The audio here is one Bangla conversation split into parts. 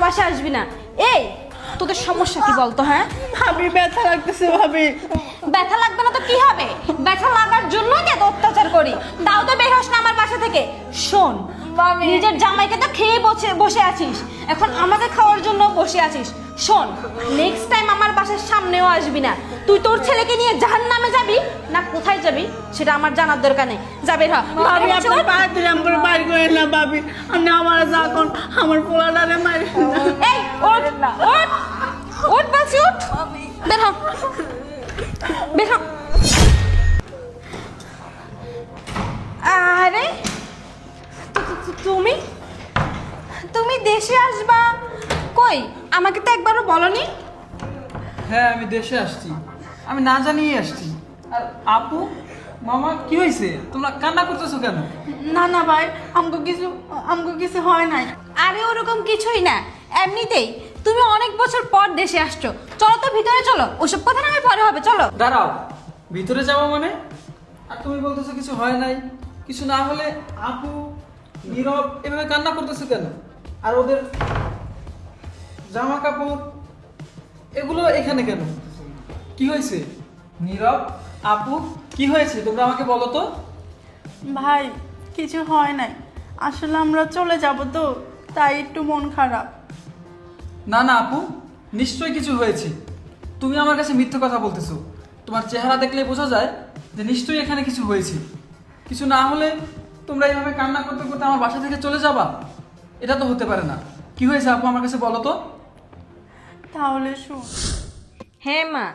বাসায় আসবি না। এই তোদের সমস্যা কি বলতো? হ্যাঁ ভাবি ব্যথা লাগতেছে ভাবি। ব্যথা লাগবে না তো কি হবে? ব্যথা লাগার জন্যই তো এত অত্যাচার করি। তাও তো বের হস না আমার বাসা থেকে। শোন নিজের জামাইকে তো খেয়ে বসে আছিস, এখন আমাদের খাওয়ার জন্য বসে আছিস। শোন নেক্সট টাইম আমার বাসার সামনেও আসবি না। তুই তোর ছেলেকে নিয়ে জাহান্নামে যাবি না কোথায় যাবি সেটা আমার জানার দরকার নেই। যাবে হ ভাবি আপনার পায়ে দিলে আমার বাইর করে না ভাবি। আপনি আমার যখন আমার পোলাটারে মারি। এই ওঠ ওঠ ওঠ বলছি ওঠ। বের হ বের হ। আরে তুমি তুমি দেশে আসবা কই? আমাকে তো একবারও বলনি। হ্যাঁ আমি দেশে আসছি, আমি না জানিয়ে আসছি। আর আপু মামা কি হয়েছে, তোমরা কান্না করতেছো কেন? না না ভাই আমাকে কিছু হয় নাই। আরে ওরকম কিছুই না, এমনিতেই তুমি অনেক বছর পর দেশে আসছো। চলো তো ভিতরে চলো, ওসব কথা না হয় পরে হবে। চলো। দাঁড়াও, ভিতরে যাবো মানে? আর তুমি বলতেছো কিছু হয় নাই, কিছু না হলে আপু নীরব এভাবে কান্না করতেছে কেন? আর ওদের জামা কাপড় এগুলো এখানে কেন? কি হয়েছে নীরব আপু, কি হয়েছে তোমরা আমাকে বলো তো। ভাই কিছু হয় নাই, আসলে আমরা চলে যাব তো তাই একটু মন খারাপ। না না আপু, নিশ্চয়ই কিছু হয়েছে। তুমি আমার কাছে মিথ্যে কথা বলতেছো। তোমার চেহারা দেখলে বোঝা যায় যে নিশ্চয়ই এখানে কিছু হয়েছে। কিছু না হলে তোমরা এইভাবে কান্না করতে করতে আমার বাসা থেকে চলে যাবা? এটা তো হতে পারে না। কি হয়েছে আপু আমার কাছে বলো তো। তাহলে শোন। হ্যাঁ মা।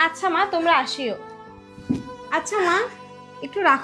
আচ্ছা মা তোমরা আসিও। আচ্ছা মা একটু রাখো।